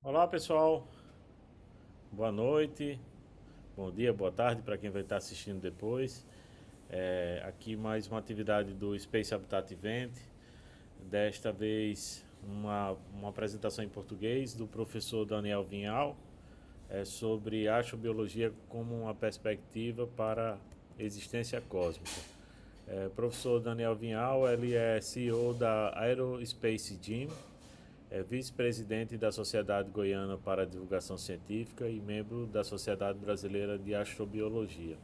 Olá pessoal, boa noite, bom dia, boa tarde para quem vai estar assistindo depois. Aqui mais uma atividade do Space Habitat Event, desta vez uma apresentação em português do professor Daniel Vinhal sobre astrobiologia como uma perspectiva para a existência cósmica. Professor Daniel Vinhal, ele é CEO da Aerospace Gym, é vice-presidente da Sociedade Goiana para a Divulgação Científica e membro da Sociedade Brasileira de Astrobiologia.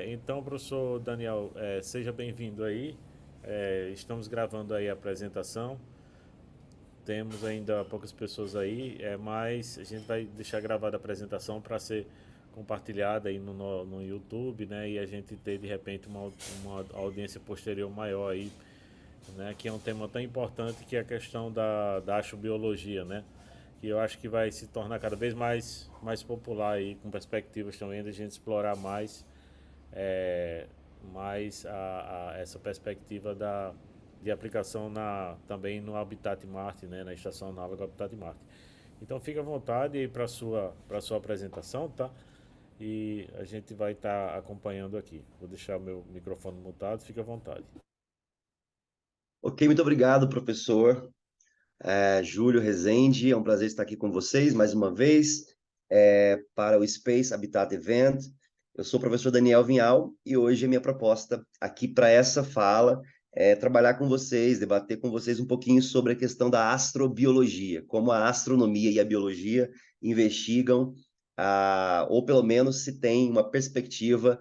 Então, professor Daniel, seja bem-vindo aí. Estamos gravando aí a apresentação. Temos ainda poucas pessoas aí, mas a gente vai deixar gravada a apresentação para ser compartilhada aí no YouTube, né? E a gente ter de repente uma audiência posterior maior aí, né, que é um tema tão importante que é a questão da astrobiologia, né, que eu acho que vai se tornar cada vez mais popular aí, com perspectivas também da gente explorar é, essa perspectiva de aplicação também no Habitat Marte, né, na Estação Análoga Habitat Marte. Então fique à vontade aí para sua apresentação, tá? E a gente vai estar acompanhando aqui. Vou deixar o meu microfone mutado, fique à vontade. Ok, muito obrigado, professor Júlio Rezende. É um prazer estar aqui com vocês mais uma vez para o Space Habitat Event. Eu sou o professor Daniel Vinhal e hoje a minha proposta aqui para essa fala é trabalhar com vocês, debater com vocês um pouquinho sobre a questão da astrobiologia, como a astronomia e a biologia investigam, ou pelo menos se tem uma perspectiva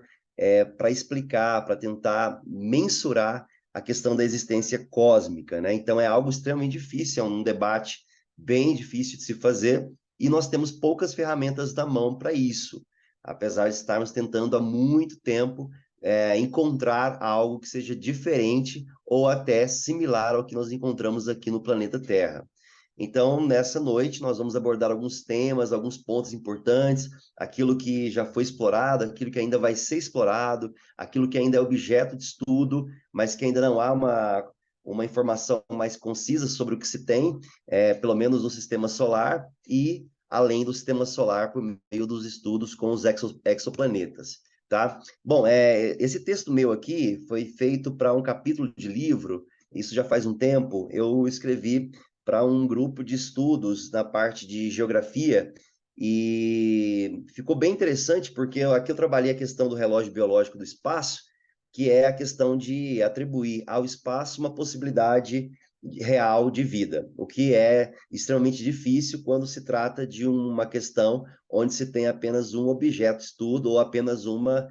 para explicar, para tentar mensurar a questão da existência cósmica, né? Então é algo extremamente difícil, é um debate bem difícil de se fazer e nós temos poucas ferramentas na mão para isso, apesar de estarmos tentando há muito tempo encontrar algo que seja diferente ou até similar ao que nós encontramos aqui no planeta Terra. Então, nessa noite, nós vamos abordar alguns temas, alguns pontos importantes, aquilo que já foi explorado, aquilo que ainda vai ser explorado, aquilo que ainda é objeto de estudo, mas que ainda não há uma informação mais concisa sobre o que se tem, pelo menos no sistema solar, e além do sistema solar, por meio dos estudos com os exoplanetas. Tá? Bom, esse texto meu aqui foi feito para um capítulo de livro, isso já faz um tempo, eu escrevi para um grupo de estudos na parte de geografia e ficou bem interessante porque aqui eu trabalhei a questão do relógio biológico do espaço, que é a questão de atribuir ao espaço uma possibilidade real de vida, o que é extremamente difícil quando se trata de uma questão onde se tem apenas um objeto de estudo ou apenas uma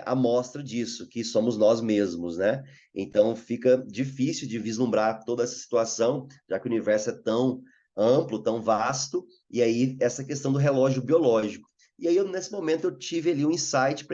amostra disso, que somos nós mesmos, né? Então fica difícil de vislumbrar toda essa situação, já que o universo é tão amplo, tão vasto, e aí essa questão do relógio biológico. E aí, nesse momento, eu tive ali um insight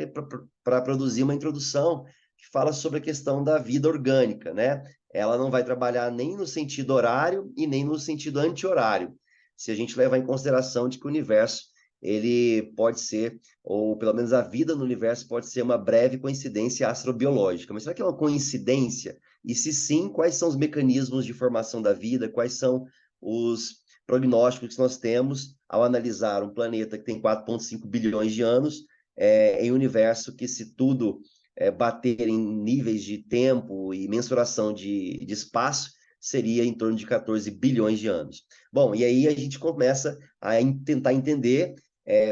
para produzir uma introdução que fala sobre a questão da vida orgânica, né? Ela não vai trabalhar nem no sentido horário e nem no sentido anti-horário, se a gente levar em consideração de que o universo ele pode ser, ou pelo menos a vida no universo pode ser uma breve coincidência astrobiológica. Mas será que é uma coincidência? E se sim, quais são os mecanismos de formação da vida? Quais são os prognósticos que nós temos ao analisar um planeta que tem 4,5 bilhões de anos em um universo que, se tudo bater em níveis de tempo e mensuração de espaço, seria em torno de 14 bilhões de anos. Bom, e aí a gente começa a tentar entender,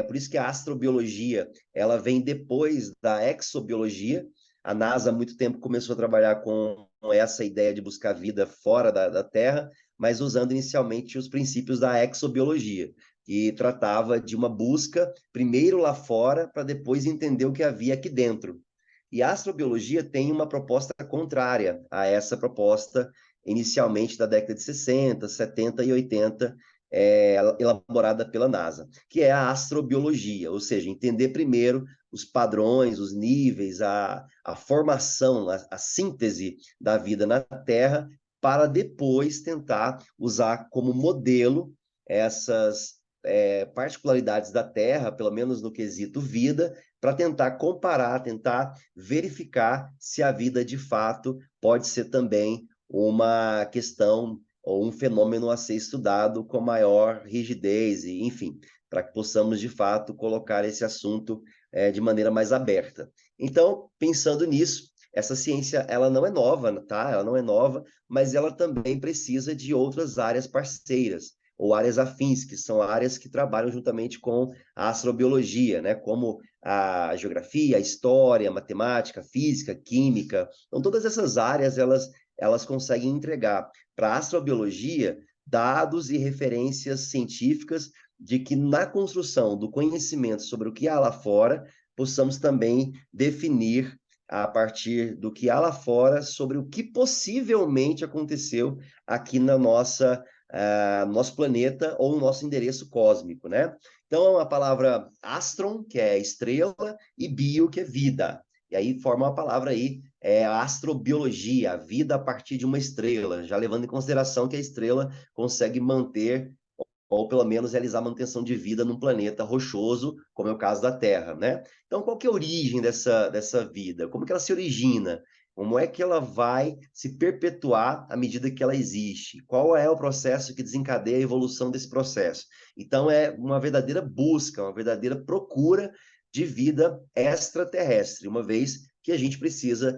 por isso que a astrobiologia ela vem depois da exobiologia. A NASA há muito tempo começou a trabalhar com essa ideia de buscar vida fora da Terra, mas usando inicialmente os princípios da exobiologia, que tratava de uma busca primeiro lá fora para depois entender o que havia aqui dentro. E a astrobiologia tem uma proposta contrária a essa proposta inicialmente da década de 60, 70 e 80, elaborada pela NASA, que é a astrobiologia, ou seja, entender primeiro os padrões, os níveis, a formação, a síntese da vida na Terra, para depois tentar usar como modelo essas particularidades da Terra, pelo menos no quesito vida, para tentar comparar, tentar verificar se a vida de fato pode ser também uma questão ou um fenômeno a ser estudado com maior rigidez, e, enfim, para que possamos, de fato, colocar esse assunto de maneira mais aberta. Então, pensando nisso, essa ciência, ela não é nova, tá? Ela não é nova, mas ela também precisa de outras áreas parceiras, ou áreas afins, que são áreas que trabalham juntamente com a astrobiologia, né? Como a geografia, a história, a matemática, a física, a química. Então, todas essas áreas, elas conseguem entregar para a astrobiologia dados e referências científicas de que na construção do conhecimento sobre o que há lá fora, possamos também definir a partir do que há lá fora sobre o que possivelmente aconteceu aqui na nosso planeta ou no nosso endereço cósmico, né? Então, a palavra astron, que é estrela, e bio, que é vida. E aí forma uma palavra aí, a astrobiologia, a vida a partir de uma estrela, já levando em consideração que a estrela consegue manter ou pelo menos realizar a manutenção de vida num planeta rochoso, como é o caso da Terra, né? Então, qual que é a origem dessa vida? Como que ela se origina? Como é que ela vai se perpetuar à medida que ela existe? Qual é o processo que desencadeia a evolução desse processo? Então, é uma verdadeira busca, uma verdadeira procura de vida extraterrestre, uma vez que a gente precisa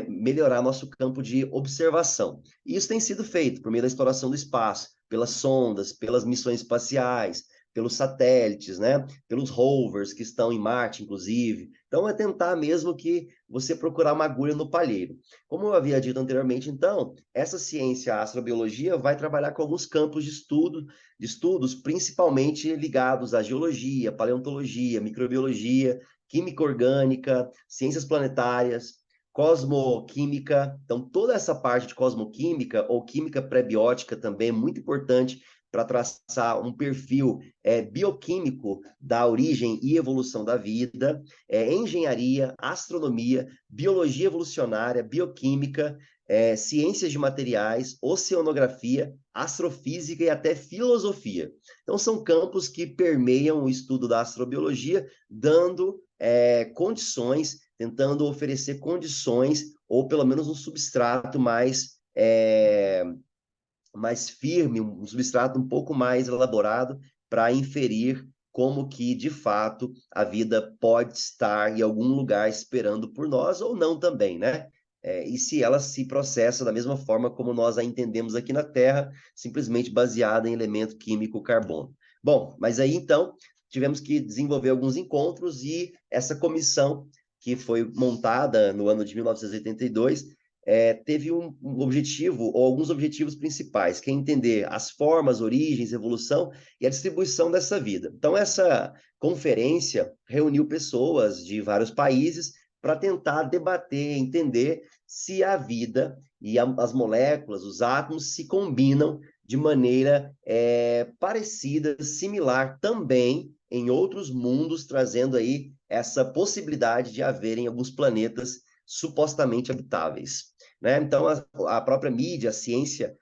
melhorar nosso campo de observação. E isso tem sido feito por meio da exploração do espaço, pelas sondas, pelas missões espaciais, pelos satélites, né? Pelos rovers que estão em Marte, inclusive. Então, é tentar mesmo que você procurar uma agulha no palheiro. Como eu havia dito anteriormente, então, essa ciência, a astrobiologia, vai trabalhar com alguns campos de estudos principalmente ligados à geologia, paleontologia, microbiologia, química orgânica, ciências planetárias, cosmoquímica. Então, toda essa parte de cosmoquímica ou química pré-biótica também é muito importante para traçar um perfil bioquímico da origem e evolução da vida, engenharia, astronomia, biologia evolucionária, bioquímica, ciências de materiais, oceanografia, astrofísica e até filosofia. Então, são campos que permeiam o estudo da astrobiologia, dando condições, tentando oferecer condições, ou pelo menos um substrato mais firme, um substrato um pouco mais elaborado para inferir como que, de fato, a vida pode estar em algum lugar esperando por nós ou não também, né? E se ela se processa da mesma forma como nós a entendemos aqui na Terra, simplesmente baseada em elemento químico carbono. Bom, mas aí então tivemos que desenvolver alguns encontros e essa comissão que foi montada no ano de 1982 teve um objetivo, ou alguns objetivos principais, que é entender as formas, origens, evolução e a distribuição dessa vida. Então, essa conferência reuniu pessoas de vários países para tentar debater, entender se a vida e as moléculas, os átomos, se combinam de maneira parecida, similar também em outros mundos, trazendo aí essa possibilidade de haverem alguns planetas supostamente habitáveis. Né? Então, a própria mídia, a ciência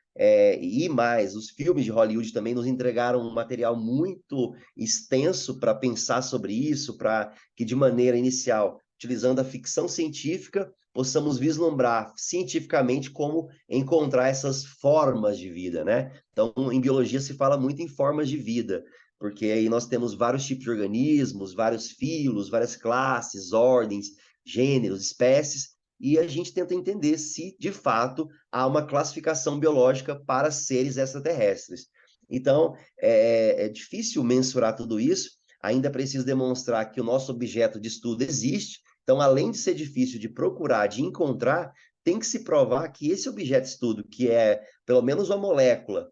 e mais, os filmes de Hollywood também nos entregaram um material muito extenso para pensar sobre isso, para que, de maneira inicial, utilizando a ficção científica, possamos vislumbrar cientificamente como encontrar essas formas de vida, né? Então, em biologia se fala muito em formas de vida, porque aí nós temos vários tipos de organismos, vários filos, várias classes, ordens, gêneros, espécies, e a gente tenta entender se, de fato, há uma classificação biológica para seres extraterrestres. Então, é difícil mensurar tudo isso, ainda preciso demonstrar que o nosso objeto de estudo existe, então, além de ser difícil de procurar, de encontrar, tem que se provar que esse objeto de estudo, que é pelo menos uma molécula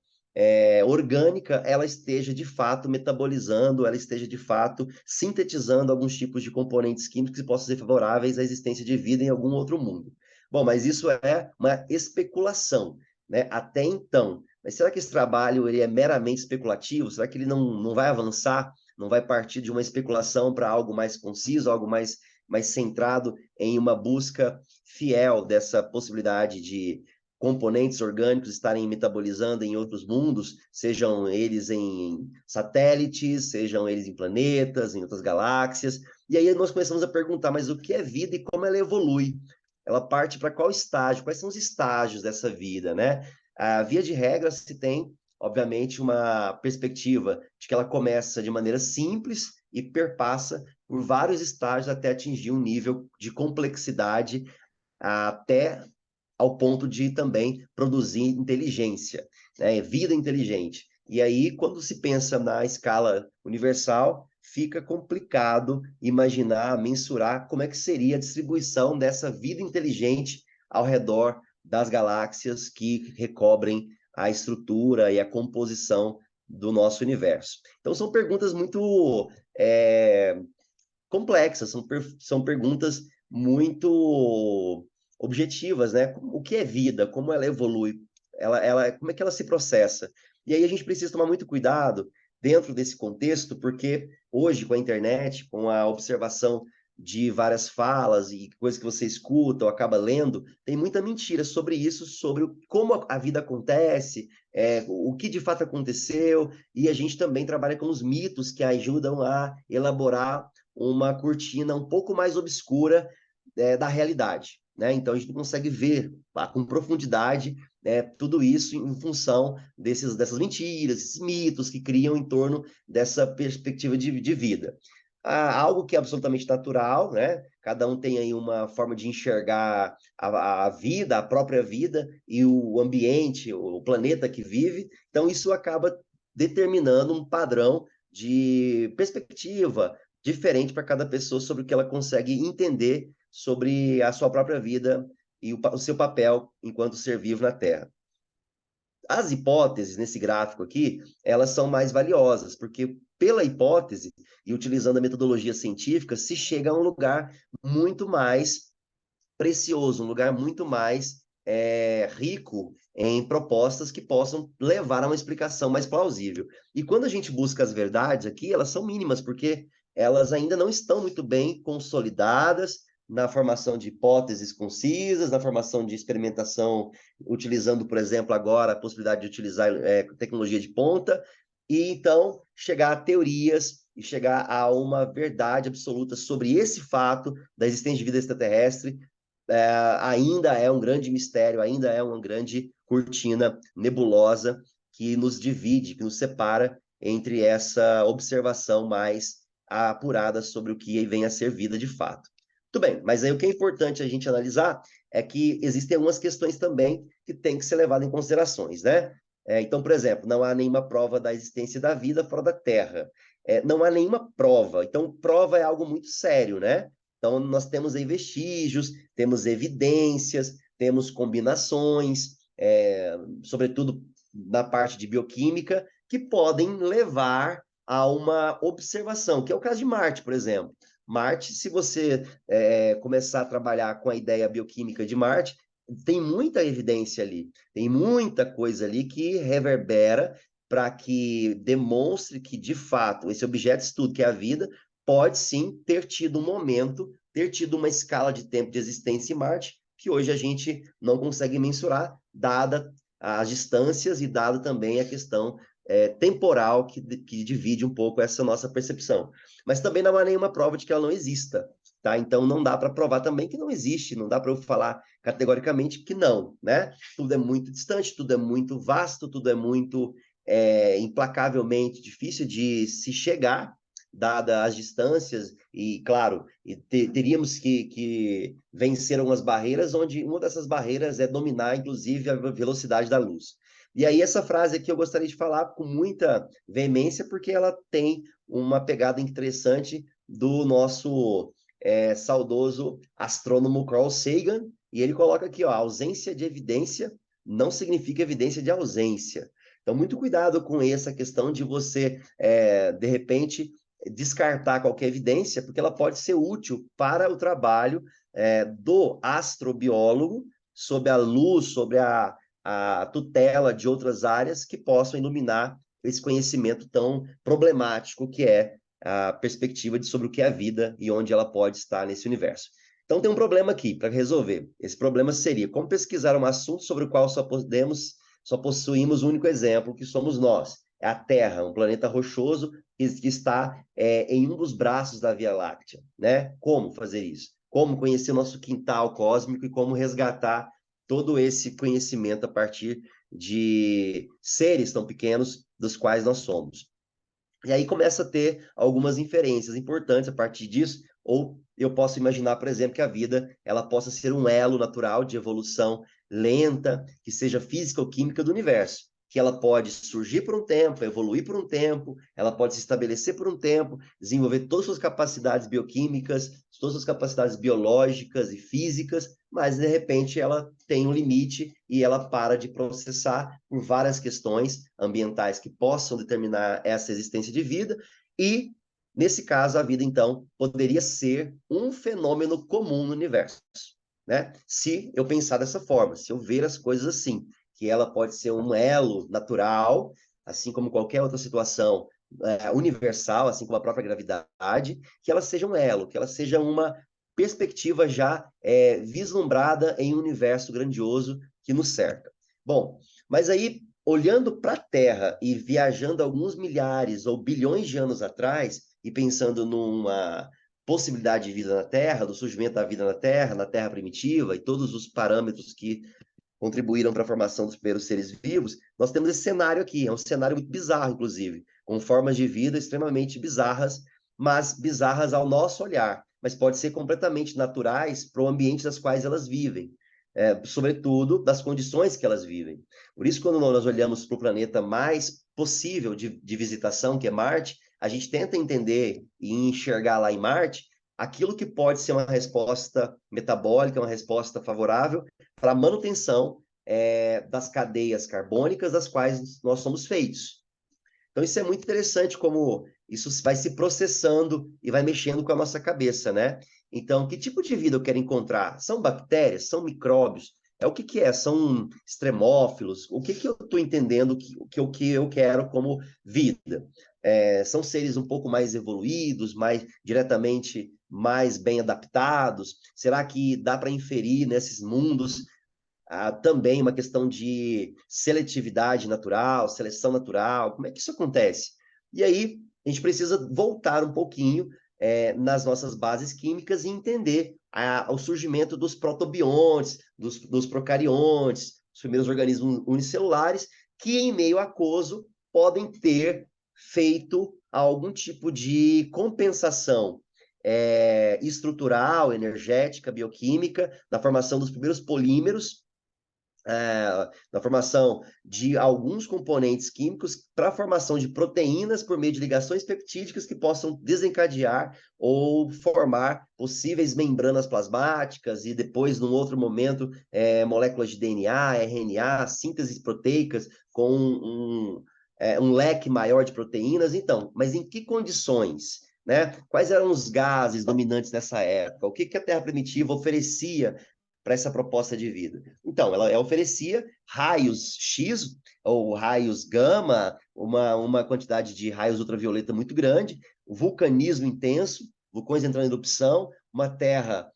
orgânica, ela esteja de fato metabolizando, ela esteja de fato sintetizando alguns tipos de componentes químicos que possam ser favoráveis à existência de vida em algum outro mundo. Bom, mas isso é uma especulação, né? Até então. Mas será que esse trabalho ele é meramente especulativo? Será que ele não vai avançar? Não vai partir de uma especulação para algo mais conciso, algo mais centrado em uma busca fiel dessa possibilidade de componentes orgânicos estarem metabolizando em outros mundos, sejam eles em satélites, sejam eles em planetas, em outras galáxias. E aí nós começamos a perguntar, mas o que é vida e como ela evolui? Ela parte para qual estágio? Quais são os estágios dessa vida, né? A via de regra se tem, obviamente, uma perspectiva de que ela começa de maneira simples e perpassa por vários estágios até atingir um nível de complexidade até ao ponto de também produzir inteligência, né? Vida inteligente. E aí, quando se pensa na escala universal, fica complicado imaginar, mensurar como é que seria a distribuição dessa vida inteligente ao redor das galáxias que recobrem a estrutura e a composição do nosso universo. Então, são perguntas muito complexas, são perguntas muito objetivas, né? O que é vida? Como ela evolui? Como é que ela se processa? E aí a gente precisa tomar muito cuidado dentro desse contexto, porque hoje, com a internet, com a observação de várias falas e coisas que você escuta ou acaba lendo, tem muita mentira sobre isso, sobre como a vida acontece, o que de fato aconteceu, e a gente também trabalha com os mitos que ajudam a elaborar uma cortina um pouco mais obscura da realidade, né? Então a gente não consegue ver com profundidade tudo isso em função dessas mentiras, esses mitos que criam em torno dessa perspectiva de vida. Algo que é absolutamente natural, né? Cada um tem aí uma forma de enxergar a vida, a própria vida e o ambiente, o planeta que vive. Então isso acaba determinando um padrão de perspectiva diferente para cada pessoa sobre o que ela consegue entender sobre a sua própria vida e o seu papel enquanto ser vivo na Terra. As hipóteses nesse gráfico aqui, elas são mais valiosas, porque pela hipótese e utilizando a metodologia científica, se chega a um lugar muito mais precioso, um lugar muito mais rico em propostas que possam levar a uma explicação mais plausível. E quando a gente busca as verdades aqui, elas são mínimas, porque elas ainda não estão muito bem consolidadas na formação de hipóteses concisas, na formação de experimentação, utilizando, por exemplo, agora a possibilidade de utilizar tecnologia de ponta, e então chegar a teorias e chegar a uma verdade absoluta sobre esse fato da existência de vida extraterrestre, ainda é um grande mistério, ainda é uma grande cortina nebulosa que nos divide, que nos separa entre essa observação mais apurada sobre o que vem a ser vida de fato. Tudo bem, mas aí o que é importante a gente analisar é que existem algumas questões também que têm que ser levadas em considerações, né? Então, por exemplo, não há nenhuma prova da existência da vida fora da Terra. Não há nenhuma prova. Então, prova é algo muito sério, né? Então, nós temos aí vestígios, temos evidências, temos combinações, sobretudo na parte de bioquímica, que podem levar a uma observação, que é o caso de Marte, por exemplo. Marte, se você começar a trabalhar com a ideia bioquímica de Marte, tem muita evidência ali, tem muita coisa ali que reverbera para que demonstre que, de fato, esse objeto de estudo, que é a vida, pode sim ter tido um momento, ter tido uma escala de tempo de existência em Marte, que hoje a gente não consegue mensurar, dada as distâncias e dada também a questão temporal que divide um pouco essa nossa percepção. Mas também não há nenhuma prova de que ela não exista, tá? Então não dá para provar também que não existe, não dá para eu falar categoricamente que não, né? Tudo é muito distante, tudo é muito vasto, tudo é muito implacavelmente difícil de se chegar, dadas as distâncias, e claro, teríamos que vencer algumas barreiras, onde uma dessas barreiras é dominar, inclusive, a velocidade da luz. E aí essa frase aqui eu gostaria de falar com muita veemência, porque ela tem uma pegada interessante do nosso saudoso astrônomo Carl Sagan, e ele coloca aqui, ó, a ausência de evidência não significa evidência de ausência. Então, muito cuidado com essa questão de você, de repente, descartar qualquer evidência, porque ela pode ser útil para o trabalho do astrobiólogo, sob a luz, sob a tutela de outras áreas que possam iluminar esse conhecimento tão problemático que é a perspectiva sobre o que é a vida e onde ela pode estar nesse universo. Então, tem um problema aqui para resolver. Esse problema seria como pesquisar um assunto sobre o qual só possuímos um único exemplo, que somos nós. É a Terra, um planeta rochoso que está em um dos braços da Via Láctea, né? Como fazer isso? Como conhecer o nosso quintal cósmico e como resgatar todo esse conhecimento a partir de seres tão pequenos dos quais nós somos. E aí começa a ter algumas inferências importantes a partir disso, ou eu posso imaginar, por exemplo, que a vida ela possa ser um elo natural de evolução lenta, que seja física ou química do universo, que ela pode surgir por um tempo, evoluir por um tempo, ela pode se estabelecer por um tempo, desenvolver todas as suas capacidades bioquímicas, todas as suas capacidades biológicas e físicas, mas de repente ela tem um limite e ela para de processar por várias questões ambientais que possam determinar essa existência de vida e nesse caso a vida então poderia ser um fenômeno comum no universo, né? Se eu pensar dessa forma, se eu ver as coisas assim, que ela pode ser um elo natural, assim como qualquer outra situação universal, assim como a própria gravidade, que ela seja um elo, que ela seja uma perspectiva já vislumbrada em um universo grandioso que nos cerca. Bom, mas aí, olhando para a Terra e viajando alguns milhares ou bilhões de anos atrás e pensando numa possibilidade de vida na Terra, do surgimento da vida na Terra primitiva e todos os parâmetros que contribuíram para a formação dos primeiros seres vivos, nós temos esse cenário aqui, é um cenário muito bizarro, inclusive, com formas de vida extremamente bizarras, mas bizarras ao nosso olhar, mas pode ser completamente naturais para o ambiente das quais elas vivem, sobretudo das condições que elas vivem. Por isso, quando nós olhamos para o planeta mais possível de visitação, que é Marte, a gente tenta entender e enxergar lá em Marte aquilo que pode ser uma resposta metabólica, uma resposta favorável para a manutenção das cadeias carbônicas das quais nós somos feitos. Então, isso é muito interessante como isso vai se processando e vai mexendo com a nossa cabeça, né? Então, que tipo de vida eu quero encontrar? São bactérias? São micróbios? O que é? São extremófilos? O que eu estou entendendo que eu quero como vida? São seres um pouco mais evoluídos, mais diretamente mais bem adaptados? Será que dá para inferir nesses mundos também uma questão de seletividade natural, seleção natural? Como é que isso acontece? E aí a gente precisa voltar um pouquinho nas nossas bases químicas e entender o surgimento dos protobiontes, dos procariontes, os primeiros organismos unicelulares, que em meio aquoso podem ter feito algum tipo de compensação estrutural, energética, bioquímica, na formação dos primeiros polímeros, na formação de alguns componentes químicos para a formação de proteínas por meio de ligações peptídicas que possam desencadear ou formar possíveis membranas plasmáticas e depois, num outro momento, moléculas de DNA, RNA, sínteses proteicas com um leque maior de proteínas. Então, mas em que condições? Né? Quais eram os gases dominantes nessa época? O que a Terra primitiva oferecia para essa proposta de vida? Então, ela oferecia raios X ou raios gama, uma quantidade de raios ultravioleta muito grande, vulcanismo intenso, vulcões entrando em erupção, uma terra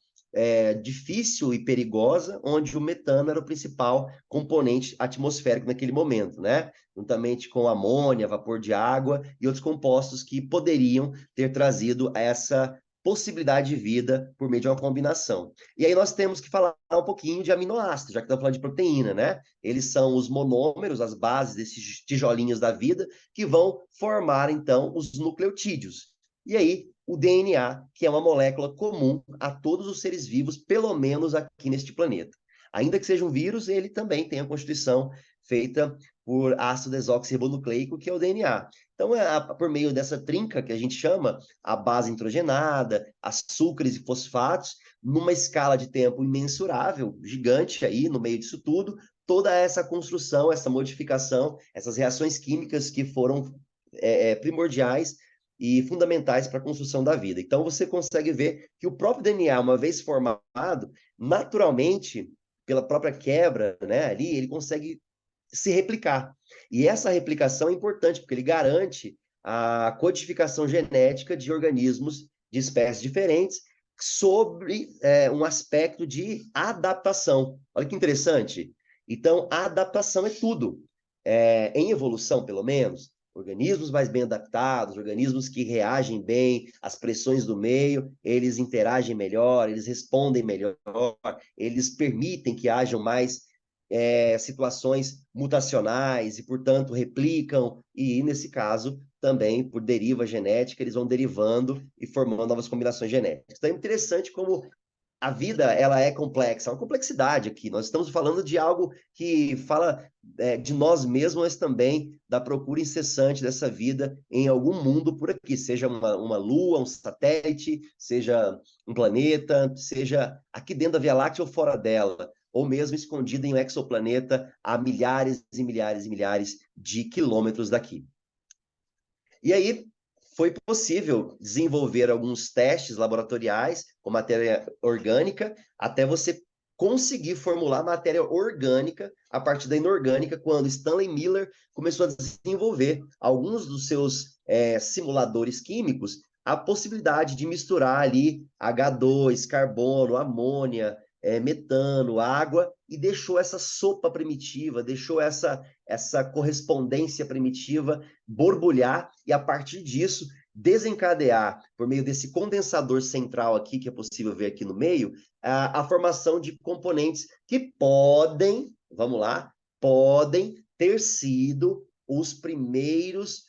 difícil e perigosa, onde o metano era o principal componente atmosférico naquele momento, né? Juntamente com amônia, vapor de água e outros compostos que poderiam ter trazido essa possibilidade de vida por meio de uma combinação. E aí nós temos que falar um pouquinho de aminoácidos, já que estamos falando de proteína, né? Eles são os monômeros, as bases desses tijolinhos da vida, que vão formar, então, os nucleotídeos. E aí, o DNA, que é uma molécula comum a todos os seres vivos, pelo menos aqui neste planeta. Ainda que seja um vírus, ele também tem a constituição feita por ácido desoxirribonucleico, que é o DNA. Então, por meio dessa trinca que a gente chama a base nitrogenada, açúcares e fosfatos, numa escala de tempo imensurável, gigante aí no meio disso tudo, toda essa construção, essa modificação, essas reações químicas que foram primordiais e fundamentais para a construção da vida. Então, você consegue ver que o próprio DNA, uma vez formado, naturalmente, pela própria quebra, né, ali, ele consegue se replicar. E essa replicação é importante, porque ele garante a codificação genética de organismos de espécies diferentes sobre um aspecto de adaptação. Olha que interessante. Então, a adaptação é tudo. Em evolução, pelo menos, organismos mais bem adaptados, organismos que reagem bem às pressões do meio, eles interagem melhor, eles respondem melhor, eles permitem que hajam mais situações mutacionais e, portanto, replicam, e nesse caso, também por deriva genética, eles vão derivando e formando novas combinações genéticas. Então é interessante como a vida ela é complexa, há uma complexidade aqui. Nós estamos falando de algo que fala de nós mesmos, mas também da procura incessante dessa vida em algum mundo por aqui, seja uma lua, um satélite, seja um planeta, seja aqui dentro da Via Láctea ou fora dela, ou mesmo escondido em um exoplaneta a milhares e milhares e milhares de quilômetros daqui. E aí foi possível desenvolver alguns testes laboratoriais com matéria orgânica até você conseguir formular matéria orgânica a partir da inorgânica, quando Stanley Miller começou a desenvolver alguns dos seus simuladores químicos, a possibilidade de misturar ali H2, carbono, amônia, metano, água, e deixou essa sopa primitiva, deixou essa correspondência primitiva borbulhar e, a partir disso, desencadear, por meio desse condensador central aqui, que é possível ver aqui no meio, a formação de componentes que podem, vamos lá, podem ter sido os primeiros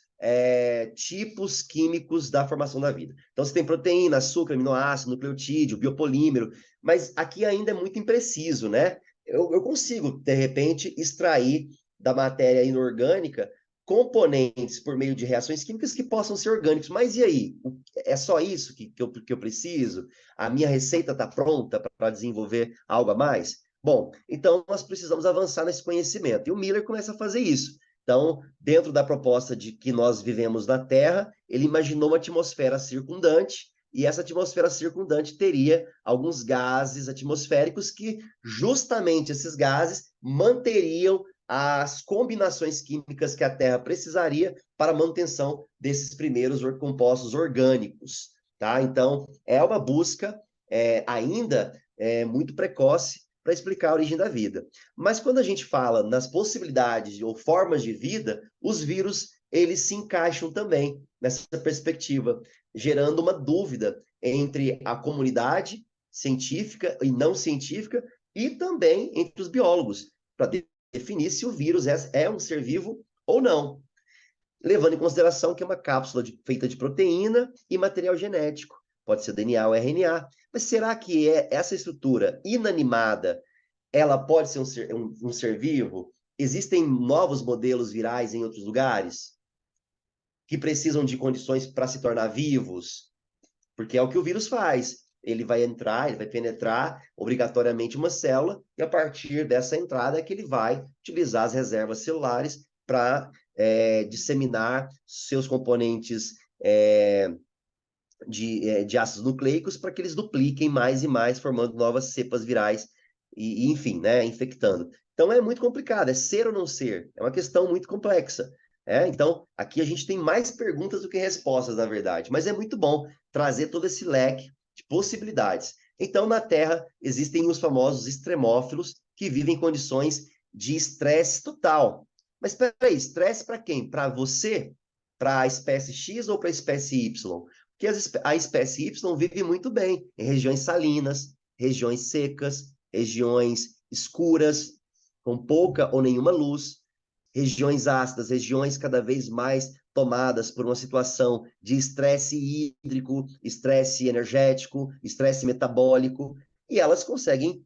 tipos químicos da formação da vida. Então, você tem proteína, açúcar, aminoácido, nucleotídeo, biopolímero, mas aqui ainda é muito impreciso, né? Eu consigo, de repente, extrair da matéria inorgânica componentes por meio de reações químicas que possam ser orgânicos. Mas e aí? É só isso que eu preciso? A minha receita está pronta para desenvolver algo a mais? Bom, então nós precisamos avançar nesse conhecimento. E o Miller começa a fazer isso. Então, dentro da proposta de que nós vivemos na Terra, ele imaginou uma atmosfera circundante, e essa atmosfera circundante teria alguns gases atmosféricos que, justamente esses gases, manteriam as combinações químicas que a Terra precisaria para a manutenção desses primeiros compostos orgânicos. Tá? Então, é uma busca ainda muito precoce para explicar a origem da vida. Mas quando a gente fala nas possibilidades ou formas de vida, os vírus eles se encaixam também nessa perspectiva, gerando uma dúvida entre a comunidade científica e não científica e também entre os biólogos, para definir se o vírus é um ser vivo ou não, levando em consideração que é uma cápsula feita de proteína e material genético, pode ser DNA ou RNA, mas será que essa estrutura inanimada, ela pode ser um ser vivo? Existem novos modelos virais em outros lugares que precisam de condições para se tornar vivos? Porque é o que o vírus faz. Ele vai entrar, ele vai penetrar obrigatoriamente uma célula, e a partir dessa entrada é que ele vai utilizar as reservas celulares para disseminar seus componentes de ácidos nucleicos para que eles dupliquem mais e mais, formando novas cepas virais e enfim, né, infectando. Então é muito complicado, é ser ou não ser, é uma questão muito complexa. Então, aqui a gente tem mais perguntas do que respostas, na verdade, mas é muito bom trazer todo esse leque de possibilidades. Então, na Terra, existem os famosos extremófilos que vivem em condições de estresse total. Mas espera aí, estresse para quem? Para você? Para a espécie X ou para a espécie Y? Porque a espécie Y vive muito bem em regiões salinas, regiões secas, regiões escuras, com pouca ou nenhuma luz, regiões ácidas, regiões cada vez mais tomadas por uma situação de estresse hídrico, estresse energético, estresse metabólico, e elas conseguem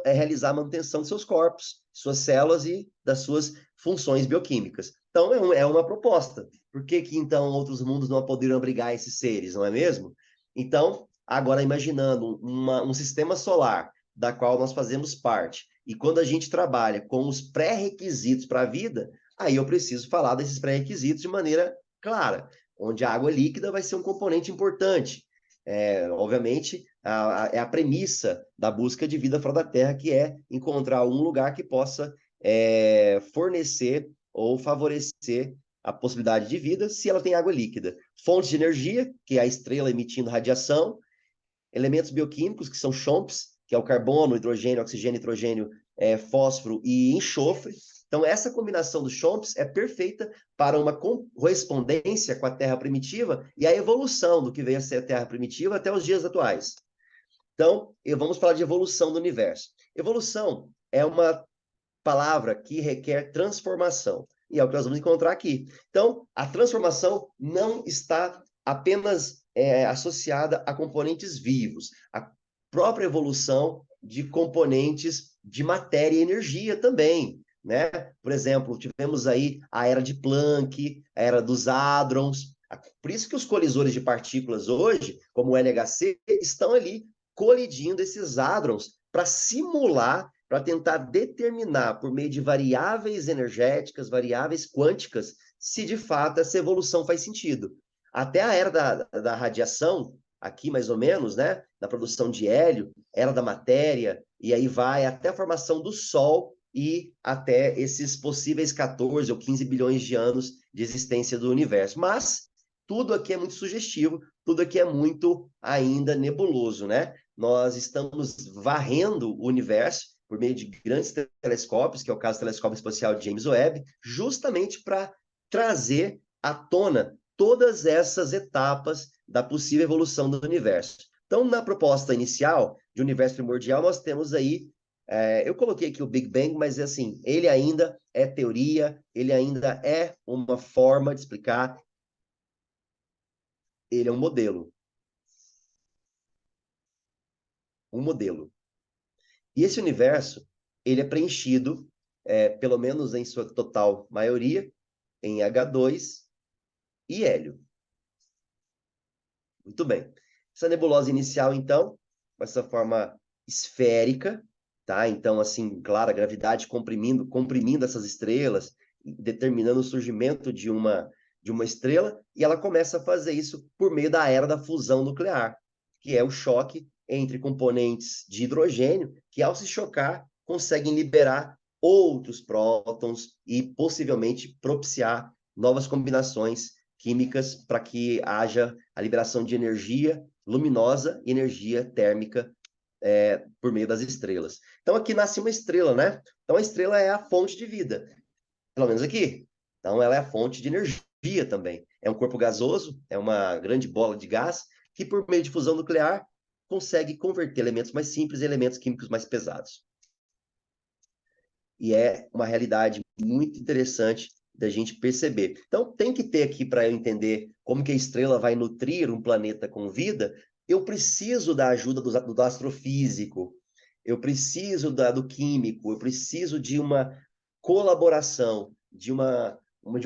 realizar a manutenção de seus corpos, suas células e das suas funções bioquímicas. Então, é uma proposta. Por que então outros mundos não poderiam abrigar esses seres, não é mesmo? Então, agora imaginando um sistema solar da qual nós fazemos parte, e quando a gente trabalha com os pré-requisitos para a vida, aí eu preciso falar desses pré-requisitos de maneira clara, onde a água líquida vai ser um componente importante. Obviamente, é a premissa da busca de vida fora da Terra, que é encontrar um lugar que possa fornecer ou favorecer a possibilidade de vida se ela tem água líquida. Fontes de energia, que é a estrela emitindo radiação, elementos bioquímicos, que são CHOMPs, que é o carbono, hidrogênio, oxigênio, nitrogênio, fósforo e enxofre. Então, essa combinação dos CHOMPs é perfeita para uma correspondência com a Terra primitiva e a evolução do que veio a ser a Terra primitiva até os dias atuais. Então, vamos falar de evolução do universo. Evolução é uma palavra que requer transformação. E é o que nós vamos encontrar aqui. Então, a transformação não está apenas associada a componentes vivos. A própria evolução de componentes de matéria e energia também, né? Por exemplo, tivemos aí a era de Planck, a era dos hadrons. Por isso que os colisores de partículas hoje, como o LHC, estão ali colidindo esses hadrons para simular, para tentar determinar por meio de variáveis energéticas, variáveis quânticas, se de fato essa evolução faz sentido. Até a era da radiação, aqui mais ou menos, né, na produção de hélio, era da matéria, e aí vai até a formação do Sol e até esses possíveis 14 ou 15 bilhões de anos de existência do universo. Mas tudo aqui é muito sugestivo, tudo aqui é muito ainda nebuloso, né? Nós estamos varrendo o universo por meio de grandes telescópios, que é o caso do telescópio espacial James Webb, justamente para trazer à tona todas essas etapas da possível evolução do universo. Então, na proposta inicial de universo primordial, nós temos aí, eu coloquei aqui o Big Bang, mas assim, ele ainda é teoria, ele ainda é uma forma de explicar, ele é um modelo. Um modelo. E esse universo, ele é preenchido, pelo menos em sua total maioria, em H2 e hélio. Muito bem. Essa nebulosa inicial, então, com essa forma esférica, tá? Então, assim, claro, a gravidade comprimindo essas estrelas, determinando o surgimento de uma estrela, e ela começa a fazer isso por meio da era da fusão nuclear, que é o choque entre componentes de hidrogênio, que ao se chocar, conseguem liberar outros prótons e possivelmente propiciar novas combinações químicas para que haja a liberação de energia luminosa e energia térmica por meio das estrelas. Então aqui nasce uma estrela, né? Então a estrela é a fonte de vida, pelo menos aqui. Então ela é a fonte de energia também. É um corpo gasoso, é uma grande bola de gás que por meio de fusão nuclear consegue converter elementos mais simples em elementos químicos mais pesados. E é uma realidade muito interessante da gente perceber. Então, tem que ter aqui, para eu entender como que a estrela vai nutrir um planeta com vida, eu preciso da ajuda do astrofísico, eu preciso do químico, eu preciso de uma colaboração, de uma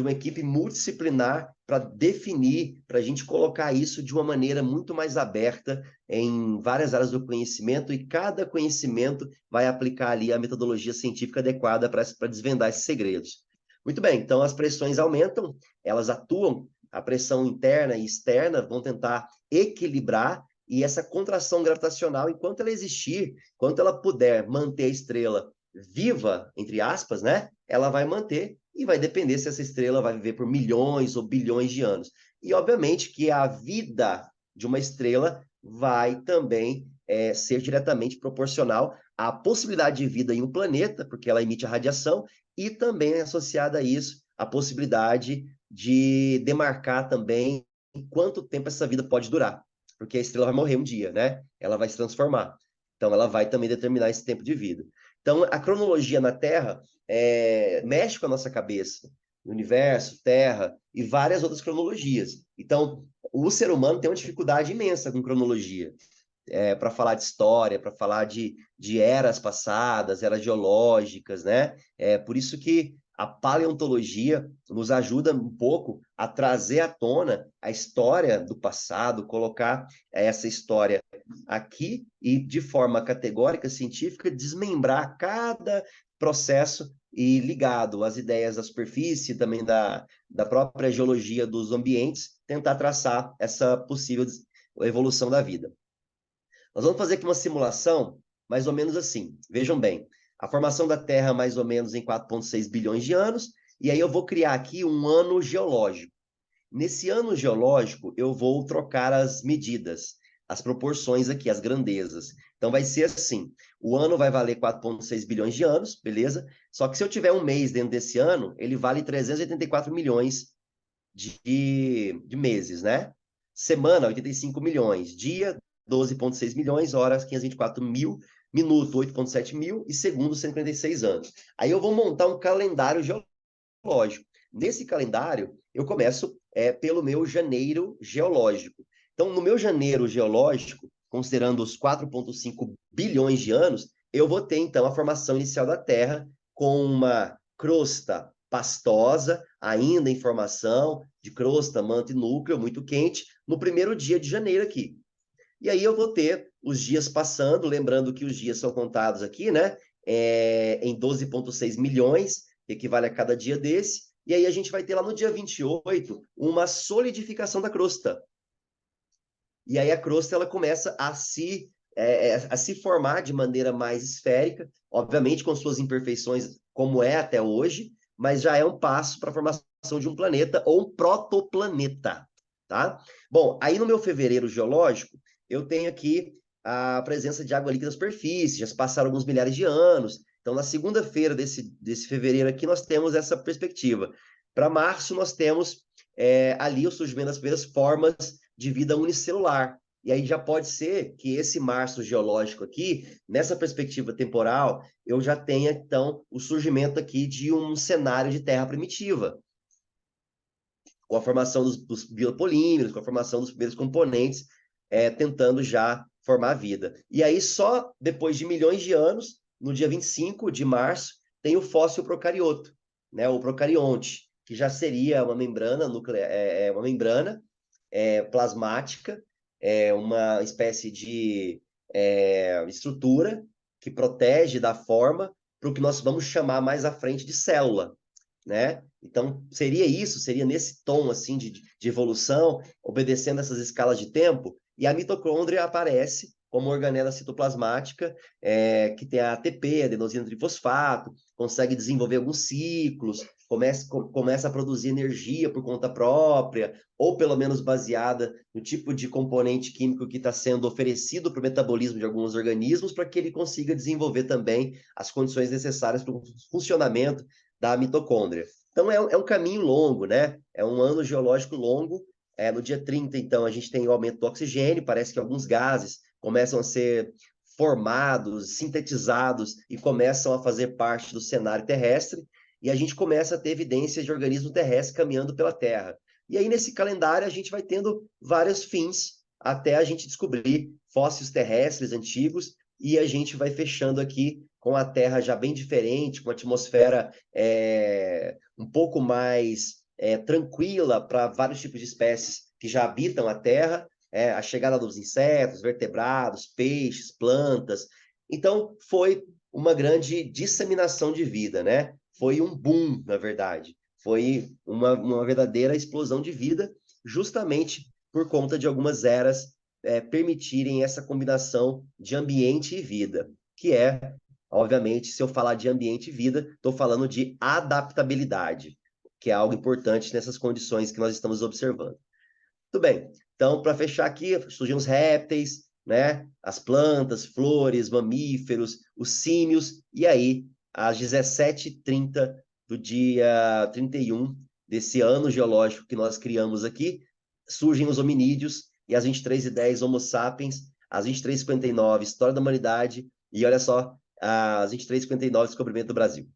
equipe multidisciplinar para definir, para a gente colocar isso de uma maneira muito mais aberta em várias áreas do conhecimento, e cada conhecimento vai aplicar ali a metodologia científica adequada para desvendar esses segredos. Muito bem, então as pressões aumentam, elas atuam, a pressão interna e externa vão tentar equilibrar, e essa contração gravitacional, enquanto ela existir, enquanto ela puder manter a estrela viva, entre aspas, né? Ela vai manter, e vai depender se essa estrela vai viver por milhões ou bilhões de anos. E, obviamente, que a vida de uma estrela vai também ser diretamente proporcional à possibilidade de vida em um planeta, porque ela emite a radiação, e também associada a isso a possibilidade de demarcar também quanto tempo essa vida pode durar, porque a estrela vai morrer um dia, né? Ela vai se transformar. Então, ela vai também determinar esse tempo de vida. Então, a cronologia na Terra mexe com a nossa cabeça. Universo, Terra e várias outras cronologias. Então, o ser humano tem uma dificuldade imensa com cronologia. Para falar de história, para falar de eras passadas, eras geológicas, né? Por isso que a paleontologia nos ajuda um pouco a trazer à tona a história do passado, colocar essa história aqui e, de forma categórica, científica, desmembrar cada processo e ligado às ideias da superfície, também da própria geologia dos ambientes, tentar traçar essa possível evolução da vida. Nós vamos fazer aqui uma simulação mais ou menos assim. Vejam bem, a formação da Terra mais ou menos em 4,6 bilhões de anos, e aí eu vou criar aqui um ano geológico. Nesse ano geológico, eu vou trocar as medidas, as proporções aqui, as grandezas. Então, vai ser assim, o ano vai valer 4,6 bilhões de anos, beleza? Só que se eu tiver um mês dentro desse ano, ele vale 384 milhões de meses, né? Semana, 85 milhões. Dia, 12,6 milhões, horas, 524 mil minuto 8,7 mil e segundo 156 anos. Aí eu vou montar um calendário geológico. Nesse calendário, eu começo pelo meu janeiro geológico. Então, no meu janeiro geológico, considerando os 4,5 bilhões de anos, eu vou ter, então, a formação inicial da Terra com uma crosta pastosa, ainda em formação, de crosta, manto e núcleo, muito quente, no primeiro dia de janeiro aqui. E aí eu vou ter os dias passando, lembrando que os dias são contados aqui, né? Em 12,6 milhões, que equivale a cada dia desse. E aí a gente vai ter lá no dia 28 uma solidificação da crosta. E aí a crosta ela começa a se formar de maneira mais esférica, obviamente com suas imperfeições, como é até hoje, mas já é um passo para a formação de um planeta ou um protoplaneta, tá? Bom, aí no meu fevereiro geológico, eu tenho aqui a presença de água líquida na superfície, já se passaram alguns milhares de anos. Então, na segunda-feira desse fevereiro aqui, nós temos essa perspectiva. Para março, nós temos ali o surgimento das primeiras formas de vida unicelular. E aí já pode ser que esse março geológico aqui, nessa perspectiva temporal, eu já tenha, então, o surgimento aqui de um cenário de terra primitiva, com a formação dos biopolímeros, com a formação dos primeiros componentes, tentando já formar a vida. E aí, só depois de milhões de anos, no dia 25 de março, tem o fóssil procarioto, né, o procarionte, que já seria uma membrana nuclear, uma membrana plasmática, uma espécie de estrutura que protege da forma para o que nós vamos chamar mais à frente de célula, né? Então, seria isso, seria nesse tom assim de evolução, obedecendo essas escalas de tempo, e a mitocôndria aparece como organela citoplasmática, que tem a ATP, adenosina trifosfato, consegue desenvolver alguns ciclos, começa a produzir energia por conta própria, ou pelo menos baseada no tipo de componente químico que está sendo oferecido para o metabolismo de alguns organismos, para que ele consiga desenvolver também as condições necessárias para o funcionamento da mitocôndria. Então, é um caminho longo, né? É um ano geológico longo. No dia 30, então, a gente tem o aumento do oxigênio, parece que alguns gases começam a ser formados, sintetizados e começam a fazer parte do cenário terrestre, e a gente começa a ter evidências de organismos terrestres caminhando pela Terra. E aí, nesse calendário, a gente vai tendo vários fins até a gente descobrir fósseis terrestres antigos, e a gente vai fechando aqui com a Terra já bem diferente, com a atmosfera um pouco mais tranquila para vários tipos de espécies que já habitam a Terra, a chegada dos insetos, vertebrados, peixes, plantas. Então, foi uma grande disseminação de vida, né? Foi um boom, na verdade. Foi uma verdadeira explosão de vida, justamente por conta de algumas eras permitirem essa combinação de ambiente e vida, que obviamente, se eu falar de ambiente e vida, estou falando de adaptabilidade, que é algo importante nessas condições que nós estamos observando. Tudo bem. Então, para fechar aqui, surgiram os répteis, né? As plantas, flores, mamíferos, os símios, e aí, às 17h30 do dia 31 desse ano geológico que nós criamos aqui, surgem os hominídeos, e às 23h10, Homo sapiens, às 23h59, História da Humanidade, e olha só, às 23h59, Descobrimento do Brasil.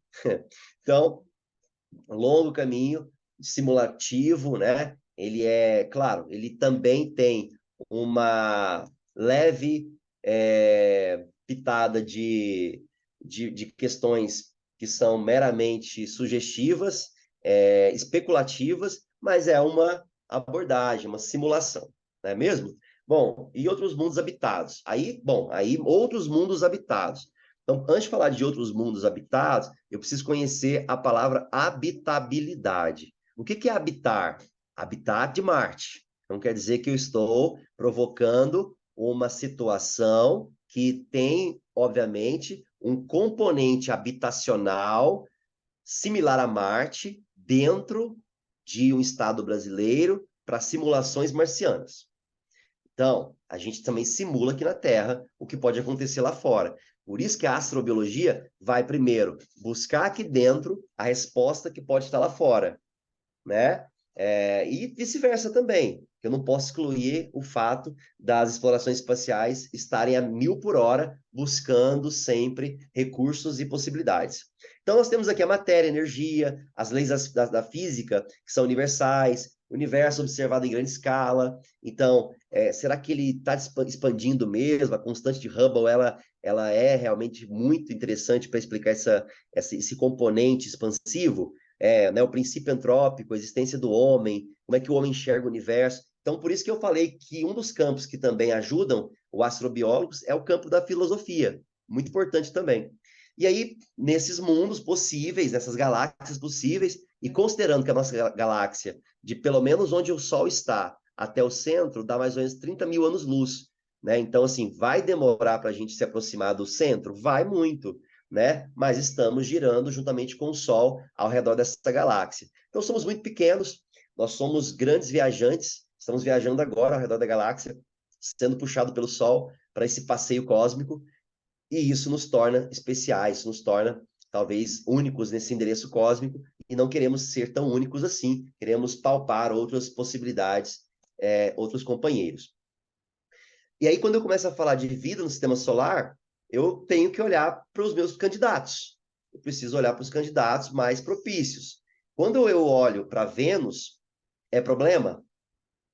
Então, um longo caminho simulativo, né? Ele claro, ele também tem uma leve pitada de questões que são meramente sugestivas, especulativas, mas é uma abordagem, uma simulação, não é mesmo? Bom, e outros mundos habitados? Aí outros mundos habitados. Então, antes de falar de outros mundos habitados, eu preciso conhecer a palavra habitabilidade. O que é habitar? Habitar de Marte. Então, quer dizer que eu estou provocando uma situação que tem, obviamente, um componente habitacional similar a Marte dentro de um estado brasileiro para simulações marcianas. Então, a gente também simula aqui na Terra o que pode acontecer lá fora. Por isso que a astrobiologia vai primeiro buscar aqui dentro a resposta que pode estar lá fora, né? E vice-versa também. que eu não posso excluir o fato das explorações espaciais estarem a 1.000 por hora, buscando sempre recursos e possibilidades. Então, nós temos aqui a matéria, a energia, as leis da física, que são universais, o universo observado em grande escala. Então, será que ele está expandindo mesmo? A constante de Hubble, ela é realmente muito interessante para explicar esse componente expansivo, né, o princípio antrópico, a existência do homem, como é que o homem enxerga o universo. Então, por isso que eu falei que um dos campos que também ajudam os astrobiólogos é o campo da filosofia, muito importante também. E aí, nesses mundos possíveis, nessas galáxias possíveis, e considerando que a nossa galáxia, de pelo menos onde o Sol está até o centro, dá mais ou menos 30 mil anos-luz, né? Então, assim, vai demorar para a gente se aproximar do centro? Vai muito, né? Mas estamos girando juntamente com o Sol ao redor dessa galáxia. Então, somos muito pequenos, nós somos grandes viajantes, estamos viajando agora ao redor da galáxia, sendo puxado pelo Sol para esse passeio cósmico, e isso nos torna especiais, nos torna talvez únicos nesse endereço cósmico, e não queremos ser tão únicos assim, queremos palpar outras possibilidades, outros companheiros. E aí, quando eu começo a falar de vida no sistema solar, eu tenho que olhar para os meus candidatos. Eu preciso olhar para os candidatos mais propícios. Quando eu olho para Vênus, é problema.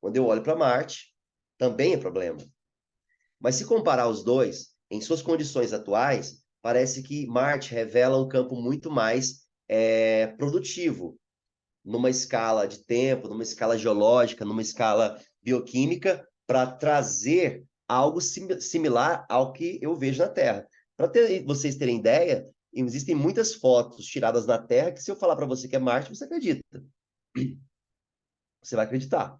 Quando eu olho para Marte, também é problema. Mas se comparar os dois, em suas condições atuais, parece que Marte revela um campo muito mais produtivo, numa escala de tempo, numa escala geológica, numa escala bioquímica, para trazer algo similar ao que eu vejo na Terra. Para vocês terem ideia, existem muitas fotos tiradas na Terra que, se eu falar para você que é Marte, você acredita. Você vai acreditar.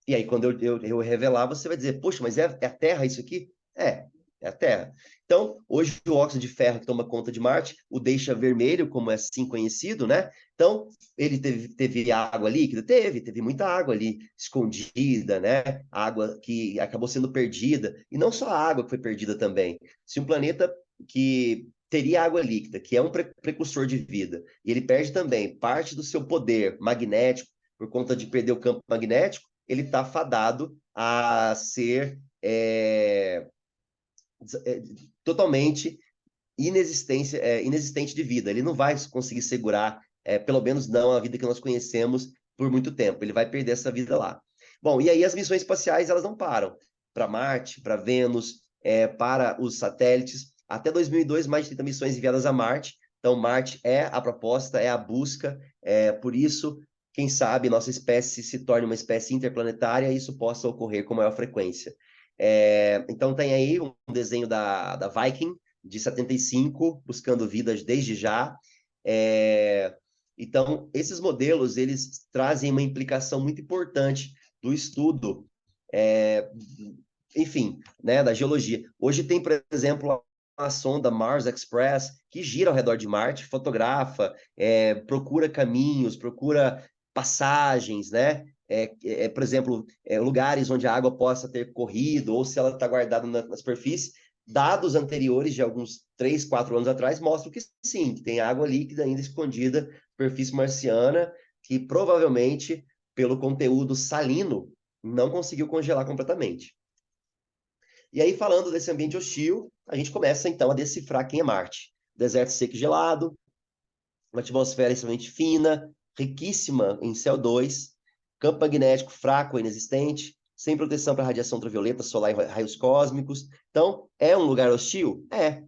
E aí, quando eu revelar, você vai dizer, poxa, mas é a Terra isso aqui? É a Terra. Então, hoje o óxido de ferro que toma conta de Marte o deixa vermelho, como é assim conhecido, né? Então, ele teve água líquida? Teve muita água ali escondida, né? Água que acabou sendo perdida. E não só a água que foi perdida também. Se um planeta que teria água líquida, que é um precursor de vida, e ele perde também parte do seu poder magnético por conta de perder o campo magnético, ele está fadado a ser totalmente inexistente de vida. Ele não vai conseguir segurar, pelo menos não a vida que nós conhecemos, por muito tempo. Ele vai perder essa vida lá. Bom, e aí as missões espaciais, elas não param. Para Marte, para Vênus, para os satélites. Até 2002, mais de 30 missões enviadas a Marte. Então, Marte é a proposta, é a busca. Por isso, quem sabe nossa espécie se torne uma espécie interplanetária e isso possa ocorrer com maior frequência. Então, tem aí um desenho da Viking, de 75, buscando vidas desde já. Então, esses modelos, eles trazem uma implicação muito importante do estudo, enfim, né, da geologia. Hoje tem, por exemplo, a sonda Mars Express, que gira ao redor de Marte, fotografa, procura caminhos, procura passagens, né? Por exemplo, lugares onde a água possa ter corrido, ou se ela está guardada na superfície. Dados anteriores, de alguns 3, 4 anos atrás, mostram que sim, que tem água líquida ainda escondida na superfície marciana, que provavelmente, pelo conteúdo salino, não conseguiu congelar completamente. E aí, falando desse ambiente hostil, a gente começa, então, a decifrar quem é Marte. Deserto seco e gelado, uma atmosfera extremamente fina, riquíssima em CO2, campo magnético fraco ou inexistente, sem proteção para radiação ultravioleta, solar e raios cósmicos. Então, é um lugar hostil? É.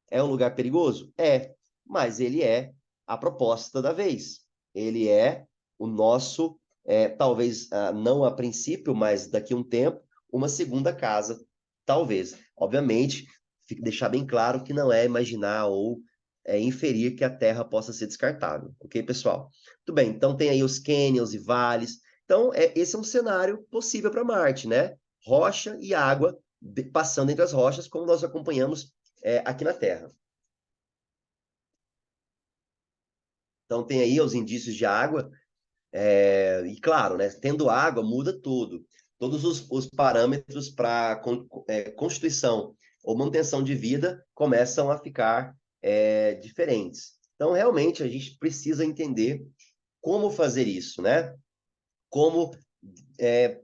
É um lugar perigoso? É. Mas ele é a proposta da vez. Ele é o nosso, talvez não a princípio, mas daqui a um tempo, uma segunda casa, talvez. Obviamente, deixar bem claro que não é imaginar ou inferir que a Terra possa ser descartável. Ok, pessoal? Muito bem, então tem aí os cânions e vales. Então, esse é um cenário possível para Marte, né? Rocha e água passando entre as rochas, como nós acompanhamos aqui na Terra. Então, tem aí os indícios de água, e claro, né, tendo água, muda tudo. Todos os parâmetros para constituição ou manutenção de vida começam a ficar diferentes. Então, realmente, a gente precisa entender como fazer isso, né? Como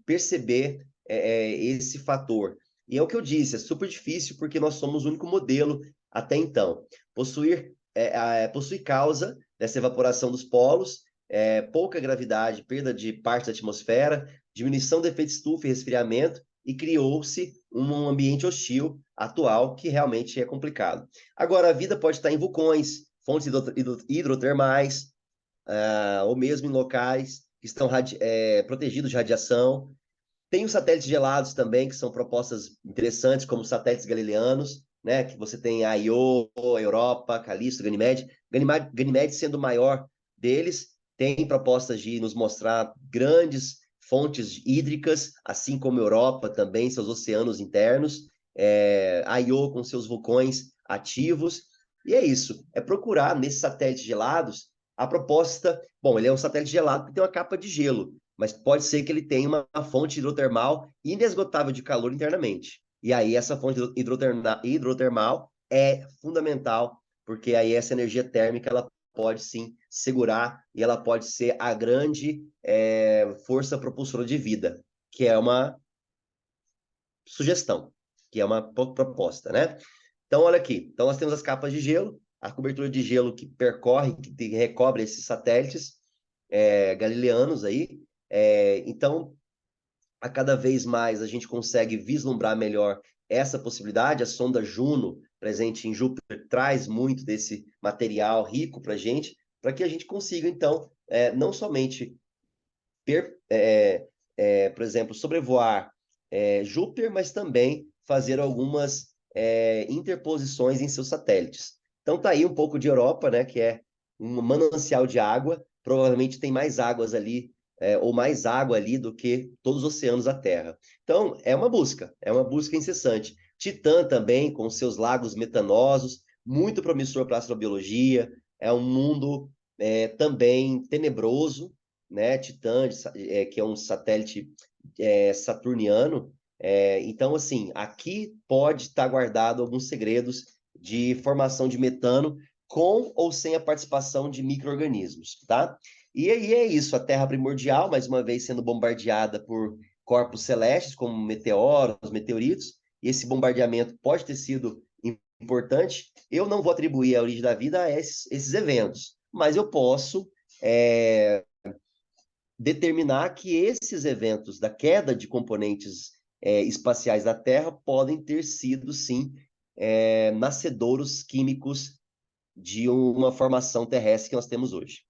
perceber esse fator. E é o que eu disse, é super difícil porque nós somos o único modelo até então. Possui causa dessa evaporação dos polos, pouca gravidade, perda de parte da atmosfera, diminuição do efeito estufa e resfriamento, e criou-se um ambiente hostil atual que realmente é complicado. Agora, a vida pode estar em vulcões, fontes hidrotermais, ou mesmo em locais que estão protegidos de radiação. Tem os satélites gelados também, que são propostas interessantes, como os satélites galileanos, né? Que você tem a Io, Europa, Callisto, Ganymede. Ganymede sendo o maior deles, tem propostas de nos mostrar grandes fontes hídricas, assim como Europa também, seus oceanos internos. A Io com seus vulcões ativos. E é isso, é procurar nesses satélites gelados a proposta. Bom, ele é um satélite gelado que tem uma capa de gelo, mas pode ser que ele tenha uma fonte hidrotermal inesgotável de calor internamente. E aí essa fonte hidrotermal é fundamental, porque aí essa energia térmica ela pode sim segurar e ela pode ser a grande força propulsora de vida, que é uma sugestão, que é uma proposta, né? Então, olha aqui. Então, nós temos as capas de gelo, a cobertura de gelo que percorre, que recobre esses satélites galileanos aí. Então, a cada vez mais a gente consegue vislumbrar melhor essa possibilidade. A sonda Juno, presente em Júpiter, traz muito desse material rico para a gente, para que a gente consiga, então, não somente por exemplo, sobrevoar Júpiter, mas também fazer algumas interposições em seus satélites. Então tá aí um pouco de Europa, né, que é um manancial de água, provavelmente tem mais águas ali, ou mais água ali do que todos os oceanos da Terra. Então é uma busca incessante. Titã também, com seus lagos metanosos, muito promissor para a astrobiologia, é um mundo também tenebroso, né? Titã, que é um satélite saturniano. Então, assim, aqui pode estar guardado alguns segredos de formação de metano com ou sem a participação de micro-organismos, tá? E aí é isso, a Terra primordial, mais uma vez sendo bombardeada por corpos celestes, como meteoros, meteoritos, e esse bombardeamento pode ter sido importante. Eu não vou atribuir a origem da vida a esses eventos, mas eu posso determinar que esses eventos da queda de componentes espaciais da Terra podem ter sido, sim, nascedouros químicos de uma formação terrestre que nós temos hoje.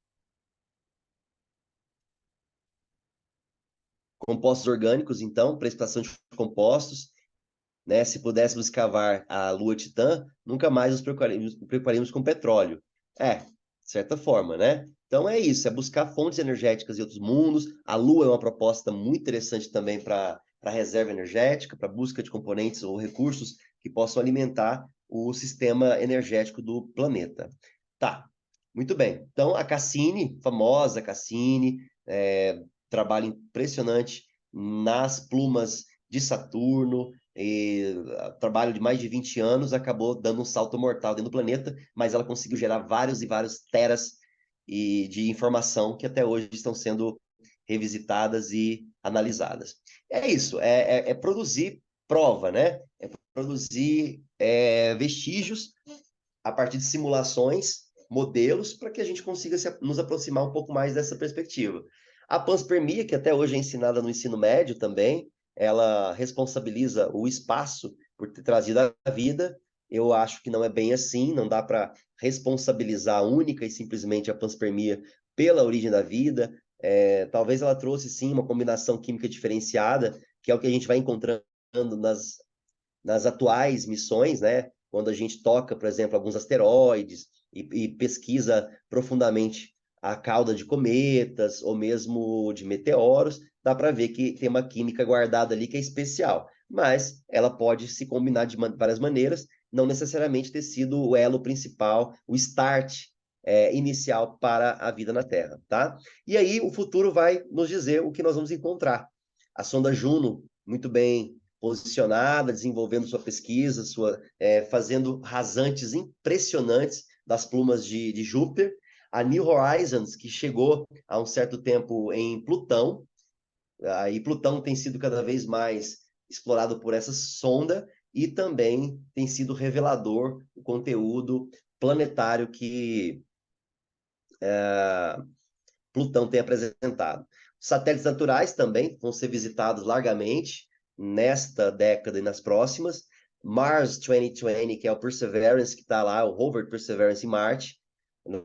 Compostos orgânicos, então, precipitação de compostos, né? Se pudéssemos escavar a Lua Titã, nunca mais nos preocuparíamos com petróleo. De certa forma, né? Então é isso, é buscar fontes energéticas em outros mundos. A Lua é uma proposta muito interessante também para reserva energética, para busca de componentes ou recursos que possam alimentar o sistema energético do planeta. Tá, muito bem. Então a Cassini, famosa Cassini, trabalho impressionante nas plumas de Saturno, trabalho de mais de 20 anos, acabou dando um salto mortal dentro do planeta, mas ela conseguiu gerar vários e vários teras de informação que até hoje estão sendo revisitadas e analisadas. É isso, é produzir prova, né? É produzir vestígios a partir de simulações, modelos, para que a gente consiga nos aproximar um pouco mais dessa perspectiva. A panspermia, que até hoje é ensinada no ensino médio também, ela responsabiliza o espaço por ter trazido a vida. Eu acho que não é bem assim, não dá para responsabilizar única e simplesmente a panspermia pela origem da vida. Talvez ela trouxe, sim, uma combinação química diferenciada, que é o que a gente vai encontrando nas atuais missões, né? Quando a gente toca, por exemplo, alguns asteroides e pesquisa profundamente a cauda de cometas ou mesmo de meteoros, dá para ver que tem uma química guardada ali que é especial. Mas ela pode se combinar de várias maneiras, não necessariamente ter sido o elo principal, o start inicial para a vida na Terra, tá? E aí o futuro vai nos dizer o que nós vamos encontrar. A sonda Juno, muito bem posicionada, desenvolvendo sua pesquisa, fazendo rasantes impressionantes das plumas de Júpiter. A New Horizons, que chegou há um certo tempo em Plutão, Aí Plutão tem sido cada vez mais explorado por essa sonda e também tem sido revelador o conteúdo planetário que Plutão tem apresentado. Satélites naturais também vão ser visitados largamente nesta década e nas próximas. Mars 2020, que é o Perseverance, que está lá, o rover Perseverance em Marte,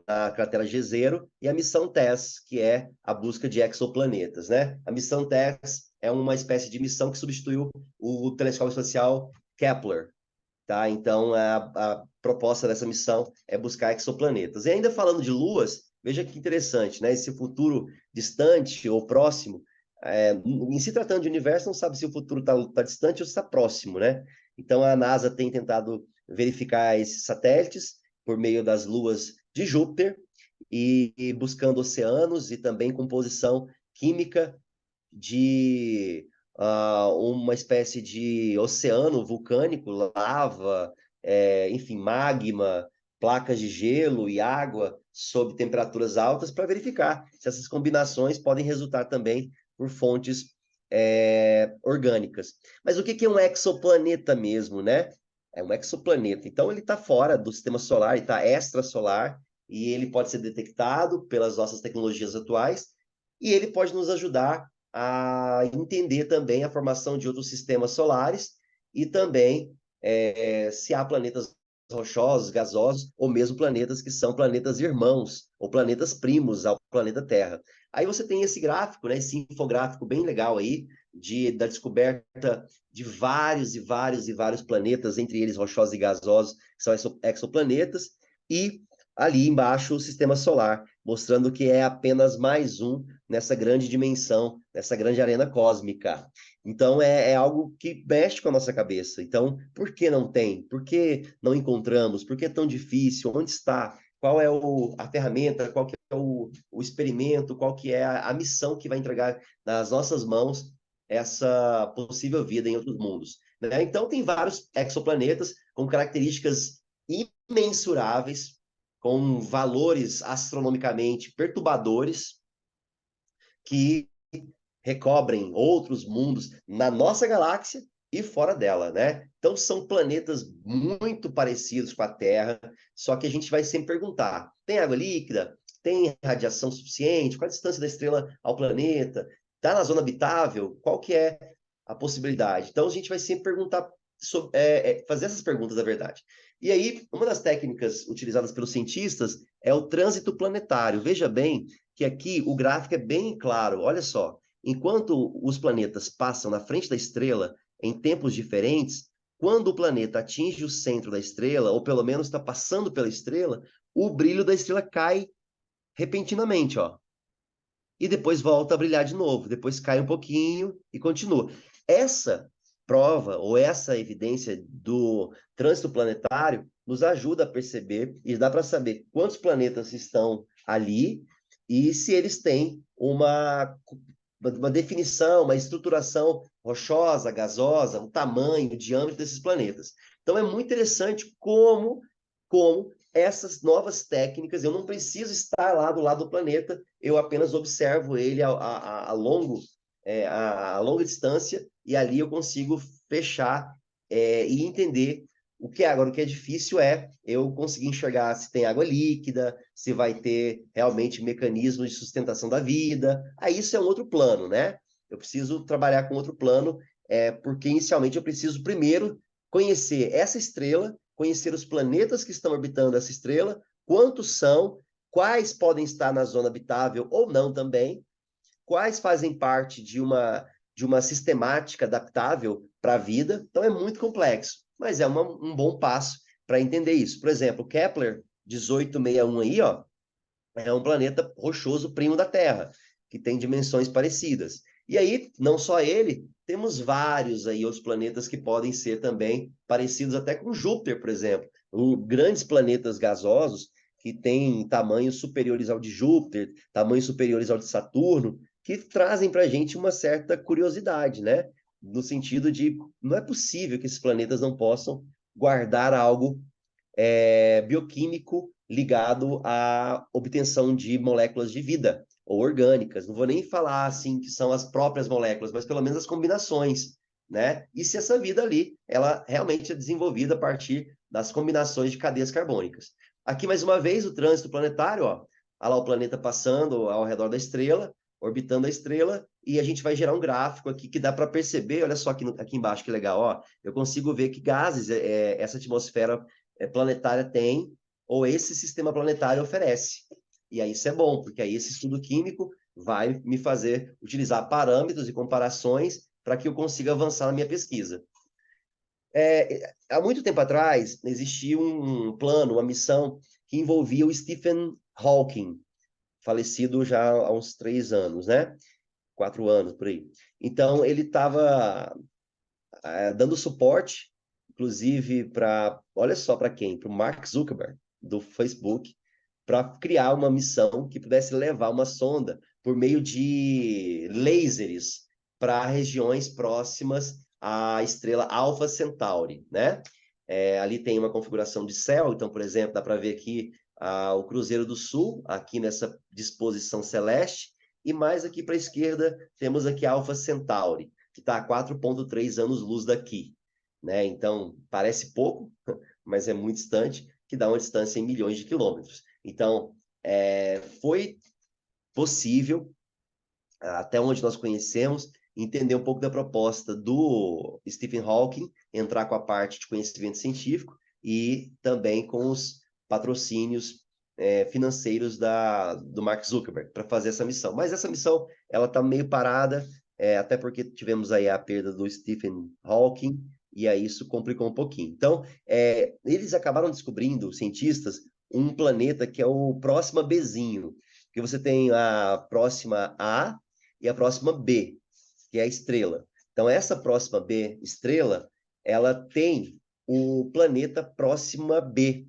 na cratera Jezero, e a missão TESS, que é a busca de exoplanetas, né? A missão TESS é uma espécie de missão que substituiu o telescópio espacial Kepler, tá? Então, a proposta dessa missão é buscar exoplanetas. E ainda falando de luas, veja que interessante, né? Esse futuro distante ou próximo, em se tratando de universo, não sabe se o futuro está distante ou está próximo, né? Então, a NASA tem tentado verificar esses satélites por meio das luas de Júpiter e buscando oceanos e também composição química de uma espécie de oceano vulcânico, lava, enfim, magma, placas de gelo e água sob temperaturas altas para verificar se essas combinações podem resultar também por fontes orgânicas. Mas o que é um exoplaneta mesmo, né? É um exoplaneta. Então ele está fora do sistema solar, ele está extrasolar e ele pode ser detectado pelas nossas tecnologias atuais e ele pode nos ajudar a entender também a formação de outros sistemas solares e também se há planetas rochosos, gasosos, ou mesmo planetas que são planetas irmãos, ou planetas primos ao planeta Terra. Aí você tem esse gráfico, né, esse infográfico bem legal aí, da descoberta de vários e vários e vários planetas, entre eles rochosos e gasosos, que são exoplanetas, e ali embaixo o sistema solar, mostrando que é apenas mais um nessa grande dimensão, nessa grande arena cósmica. Então, é algo que mexe com a nossa cabeça. Então, por que não tem? Por que não encontramos? Por que é tão difícil? Onde está? Qual é a ferramenta? Qual que é o experimento? Qual que é a missão que vai entregar nas nossas mãos essa possível vida em outros mundos? Né? Então, tem vários exoplanetas com características imensuráveis, com valores astronomicamente perturbadores, que recobrem outros mundos na nossa galáxia e fora dela, né? Então são planetas muito parecidos com a Terra, só que a gente vai sempre perguntar: tem água líquida? Tem radiação suficiente? Qual a distância da estrela ao planeta? Está na zona habitável? Qual que é a possibilidade? Então a gente vai sempre perguntar sobre, fazer essas perguntas, na verdade. E aí, uma das técnicas utilizadas pelos cientistas é o trânsito planetário. Veja bem que aqui o gráfico é bem claro. Olha só, enquanto os planetas passam na frente da estrela em tempos diferentes, quando o planeta atinge o centro da estrela, ou pelo menos está passando pela estrela, o brilho da estrela cai repentinamente, ó. E depois volta a brilhar de novo, depois cai um pouquinho e continua. Essa prova ou essa evidência do trânsito planetário nos ajuda a perceber e dá para saber quantos planetas estão ali e se eles têm uma definição, uma estruturação rochosa, gasosa, o tamanho, o diâmetro desses planetas. Então é muito interessante como essas novas técnicas, eu não preciso estar lá do lado do planeta, eu apenas observo ele a longa distância e ali eu consigo fechar e entender o que é. Agora, o que é difícil é eu conseguir enxergar se tem água líquida, se vai ter realmente mecanismos de sustentação da vida. Aí isso é um outro plano, né? Eu preciso trabalhar com outro plano, porque inicialmente eu preciso primeiro conhecer essa estrela, conhecer os planetas que estão orbitando essa estrela, quantos são, quais podem estar na zona habitável ou não também, quais fazem parte de uma sistemática adaptável para a vida. Então é muito complexo, mas é um bom passo para entender isso. Por exemplo, Kepler 1861 aí, ó, é um planeta rochoso primo da Terra, que tem dimensões parecidas. E aí, não só ele, temos vários aí outros planetas que podem ser também parecidos até com Júpiter, por exemplo. Grandes planetas gasosos que têm tamanhos superiores ao de Júpiter, tamanhos superiores ao de Saturno, que trazem para a gente uma certa curiosidade, né? No sentido de não é possível que esses planetas não possam guardar algo bioquímico ligado à obtenção de moléculas de vida, ou orgânicas. Não vou nem falar assim que são as próprias moléculas, mas pelo menos as combinações, né? E se essa vida ali, ela realmente é desenvolvida a partir das combinações de cadeias carbônicas. Aqui, mais uma vez, o trânsito planetário, ó. Olha lá o planeta passando ao redor da estrela, orbitando a estrela, e a gente vai gerar um gráfico aqui que dá para perceber, olha só aqui, aqui embaixo que legal, ó, eu consigo ver que gases essa atmosfera planetária tem, ou esse sistema planetário oferece. E aí isso é bom, porque aí esse estudo químico vai me fazer utilizar parâmetros e comparações para que eu consiga avançar na minha pesquisa. Há muito tempo atrás, existia um plano, uma missão que envolvia o Stephen Hawking, falecido já há uns 3 anos, né? 4 anos, por aí. Então, ele estava dando suporte, inclusive para, olha só para quem? Para o Mark Zuckerberg, do Facebook, para criar uma missão que pudesse levar uma sonda por meio de lasers para regiões próximas à estrela Alpha Centauri, né? Ali tem uma configuração de céu, então, por exemplo, dá para ver aqui o Cruzeiro do Sul, aqui nessa disposição celeste, e mais aqui para a esquerda temos aqui Alpha Centauri, que está a 4,3 anos-luz daqui, né? Então, parece pouco, mas é muito distante, que dá uma distância em milhões de quilômetros. Então, foi possível, até onde nós conhecemos, entender um pouco da proposta do Stephen Hawking, entrar com a parte de conhecimento científico e também com os patrocínios financeiros do Mark Zuckerberg para fazer essa missão. Mas essa missão ela está meio parada, até porque tivemos aí a perda do Stephen Hawking, e aí isso complicou um pouquinho. Então, eles acabaram descobrindo, cientistas, um planeta que é o próxima Bzinho, que você tem a próxima A e a próxima B, que é a estrela. Então, essa próxima B, estrela, ela tem o planeta próxima B,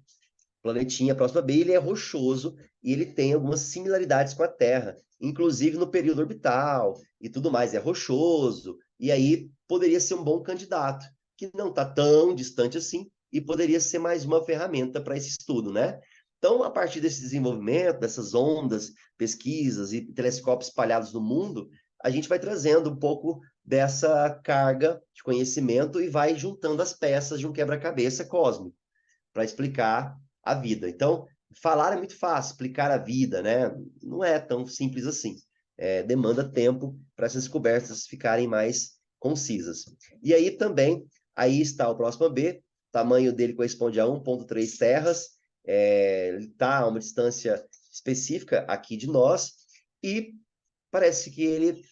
planetinha próxima B, ele é rochoso e ele tem algumas similaridades com a Terra, inclusive no período orbital e tudo mais, é rochoso, e aí poderia ser um bom candidato, que não está tão distante assim, e poderia ser mais uma ferramenta para esse estudo, né? Então, a partir desse desenvolvimento, dessas ondas, pesquisas e telescópios espalhados no mundo, a gente vai trazendo um pouco dessa carga de conhecimento e vai juntando as peças de um quebra-cabeça cósmico para explicar a vida. Então, falar é muito fácil, explicar a vida, né? Não é tão simples assim. Demanda tempo para essas descobertas ficarem mais concisas. E aí também, aí está o próximo B, o tamanho dele corresponde a 1,3 terras, ele está a uma distância específica aqui de nós, e parece que ele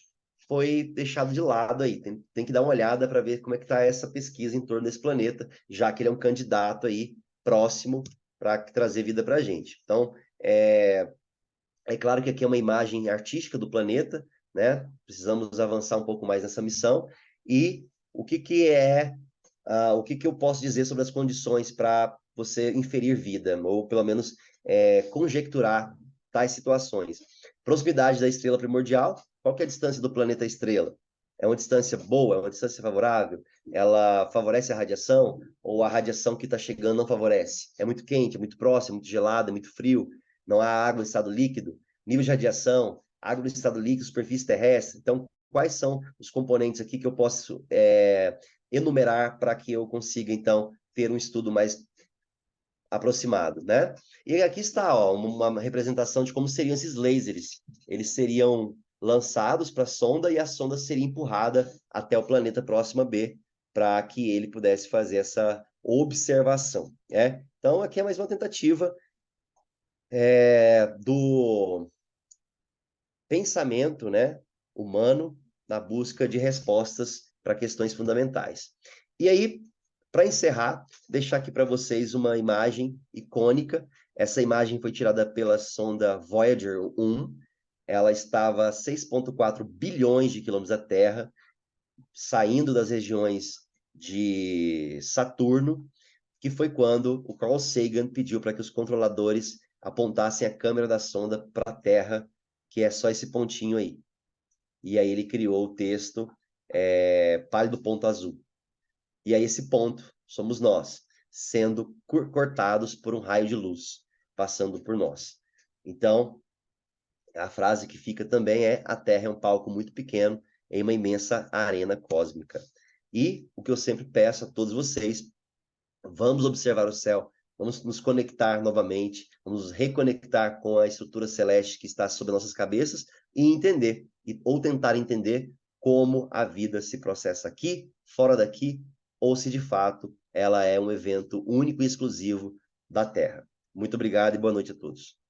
foi deixado de lado aí. Tem que dar uma olhada para ver como é que está essa pesquisa em torno desse planeta, já que ele é um candidato aí próximo para trazer vida para a gente. Então, é claro que aqui é uma imagem artística do planeta, né? Precisamos avançar um pouco mais nessa missão. E o que eu posso dizer sobre as condições para você inferir vida, ou pelo menos conjecturar tais situações? Proximidade da estrela primordial. Qual que é a distância do planeta à estrela? É uma distância boa? É uma distância favorável? Ela favorece a radiação? Ou a radiação que está chegando não favorece? É muito quente, é muito próximo, é muito gelado, é muito frio? Não há água em estado líquido? Nível de radiação? Água no estado líquido, superfície terrestre? Então, quais são os componentes aqui que eu posso enumerar para que eu consiga, então, ter um estudo mais aproximado, né? E aqui está, ó, uma representação de como seriam esses lasers. Eles seriam lançados para a sonda e a sonda seria empurrada até o planeta próximo B para que ele pudesse fazer essa observação, né? Então, aqui é mais uma tentativa do pensamento, né, humano na busca de respostas para questões fundamentais. E aí, para encerrar, deixar aqui para vocês uma imagem icônica. Essa imagem foi tirada pela sonda Voyager 1. Ela estava a 6,4 bilhões de quilômetros da Terra, saindo das regiões de Saturno, que foi quando o Carl Sagan pediu para que os controladores apontassem a câmera da sonda para a Terra, que é só esse pontinho aí. E aí ele criou o texto pálido ponto azul. E aí esse ponto somos nós, sendo cortados por um raio de luz, passando por nós. Então, A frase que fica também é: a Terra é um palco muito pequeno em uma imensa arena cósmica. E o que eu sempre peço a todos vocês: vamos observar o céu, vamos nos conectar novamente, vamos nos reconectar com a estrutura celeste que está sobre nossas cabeças e entender, ou tentar entender como a vida se processa aqui, fora daqui, ou se de fato ela é um evento único e exclusivo da Terra. Muito obrigado e boa noite a todos.